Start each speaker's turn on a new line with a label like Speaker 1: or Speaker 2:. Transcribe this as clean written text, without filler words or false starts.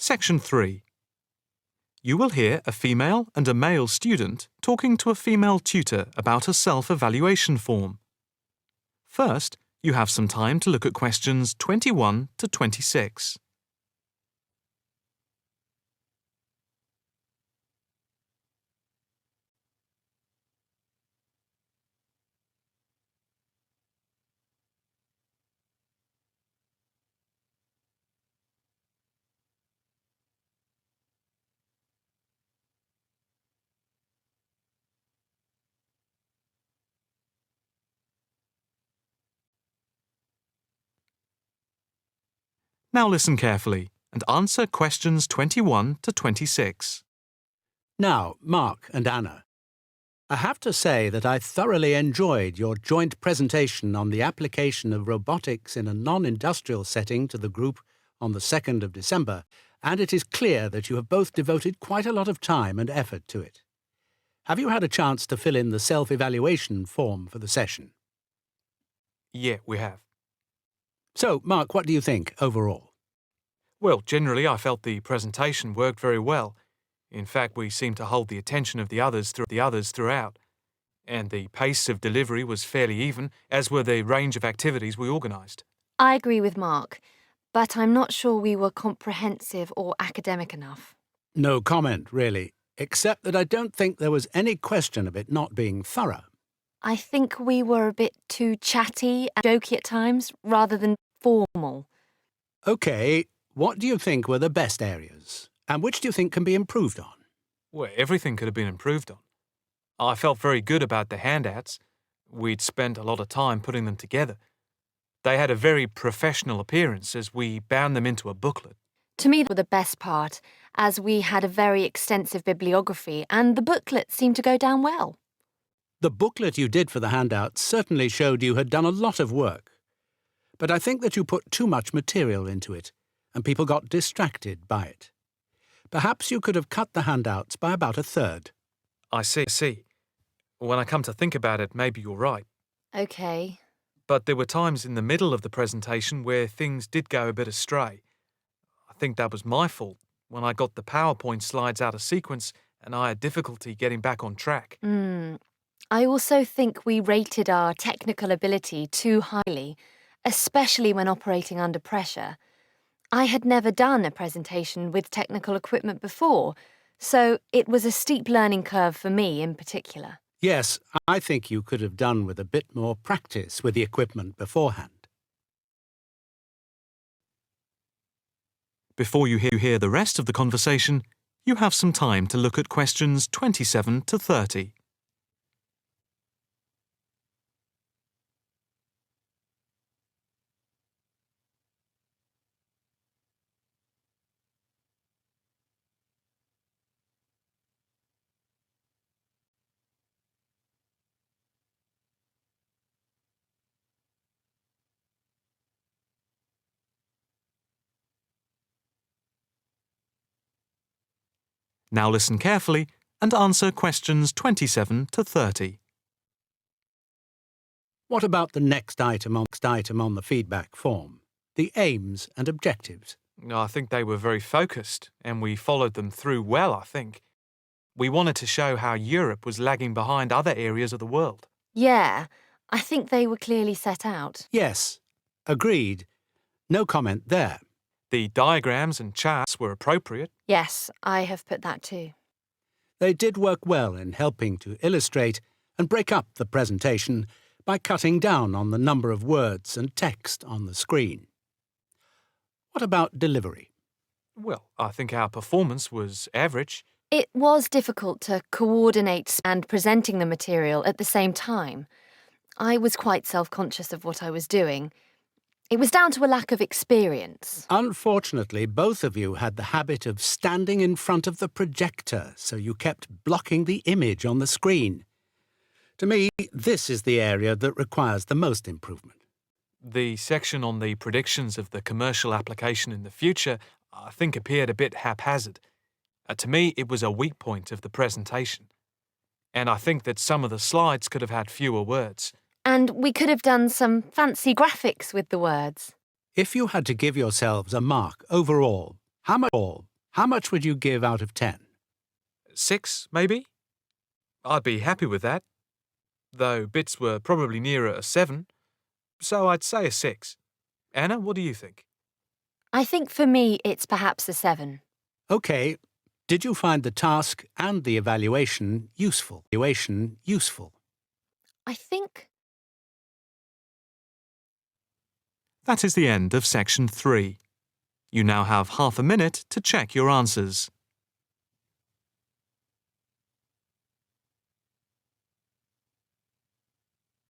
Speaker 1: Section 3. You will hear a female and a male student talking to a female tutor about a self-evaluation form. First, you have some time to look at questions 21 to 26. Now listen carefully and answer questions 21 to 26.
Speaker 2: Now, Mark and Anna, I have to say that I thoroughly enjoyed your joint presentation on the application of robotics in a non-industrial setting to the group on the 2nd of December, and it is clear that you have both devoted quite a lot of time and effort to it. Have you had a chance to fill in the self-evaluation form for the session?
Speaker 1: Yeah, we have.
Speaker 2: So, Mark, what do you think overall?
Speaker 1: Well, generally I felt the presentation worked very well. In fact, we seemed to hold the attention of the others throughout. And the pace of delivery was fairly even, as were the range of activities we organised.
Speaker 3: I agree with Mark, but I'm not sure we were comprehensive or academic enough.
Speaker 2: No comment, really, except that I don't think there was any question of it not being thorough.
Speaker 3: I think we were a bit too chatty and jokey at times, rather than formal.
Speaker 2: OK, what do you think were the best areas? And which do you think can be improved on?
Speaker 1: Well, everything could have been improved on. I felt very good about the handouts. We'd spent a lot of time putting them together. They had a very professional appearance as we bound them into a booklet.
Speaker 3: To me, they were the best part, as we had a very extensive bibliography and the booklet seemed to go down well.
Speaker 2: The booklet you did for the handouts certainly showed you had done a lot of work. But I think that you put too much material into it, and people got distracted by it. Perhaps you could have cut the handouts by about a third.
Speaker 1: I see. When I come to think about it, maybe you're right.
Speaker 3: OK.
Speaker 1: But there were times in the middle of the presentation where things did go a bit astray. I think that was my fault when I got the PowerPoint slides out of sequence and I had difficulty getting back on track.
Speaker 3: I also think we rated our technical ability too highly, especially when operating under pressure. I had never done a presentation with technical equipment before, so it was a steep learning curve for me in particular.
Speaker 2: Yes, I think you could have done with a bit more practice with the equipment beforehand.
Speaker 1: Before you hear the rest of the conversation, you have some time to look at questions 27 to 30. Now listen carefully and answer questions 27 to 30.
Speaker 2: What about the next item on the feedback form? The aims and objectives.
Speaker 1: I think they were very focused, and we followed them through well, I think. We wanted to show how Europe was lagging behind other areas of the world.
Speaker 3: Yeah, I think they were clearly set out.
Speaker 2: Yes, agreed. No comment there.
Speaker 1: The diagrams and charts were appropriate.
Speaker 3: Yes, I have put that too.
Speaker 2: They did work well in helping to illustrate and break up the presentation by cutting down on the number of words and text on the screen. What about delivery?
Speaker 1: Well, I think our performance was average.
Speaker 3: It was difficult to coordinate and presenting the material at the same time. I was quite self-conscious of what I was doing. It was down to a lack of experience.
Speaker 2: Unfortunately, both of you had the habit of standing in front of the projector, so you kept blocking the image on the screen. To me, this is the area that requires the most improvement.
Speaker 1: The section on the predictions of the commercial application in the future, I think, appeared a bit haphazard. To me, it was a weak point of the presentation. And I think that some of the slides could have had fewer words.
Speaker 3: And we could have done some fancy graphics with the words.
Speaker 2: If you had to give yourselves a mark overall, how How much would you give out of 10?
Speaker 1: 6, maybe? I'd be happy with that. Though bits were probably nearer a 7, so I'd say a 6. Anna, what do you think?
Speaker 3: I think for me it's perhaps a 7.
Speaker 2: OK. Did you find the task and the evaluation useful?
Speaker 3: I think
Speaker 1: That is the end of section 3. You now have half a minute to check your answers.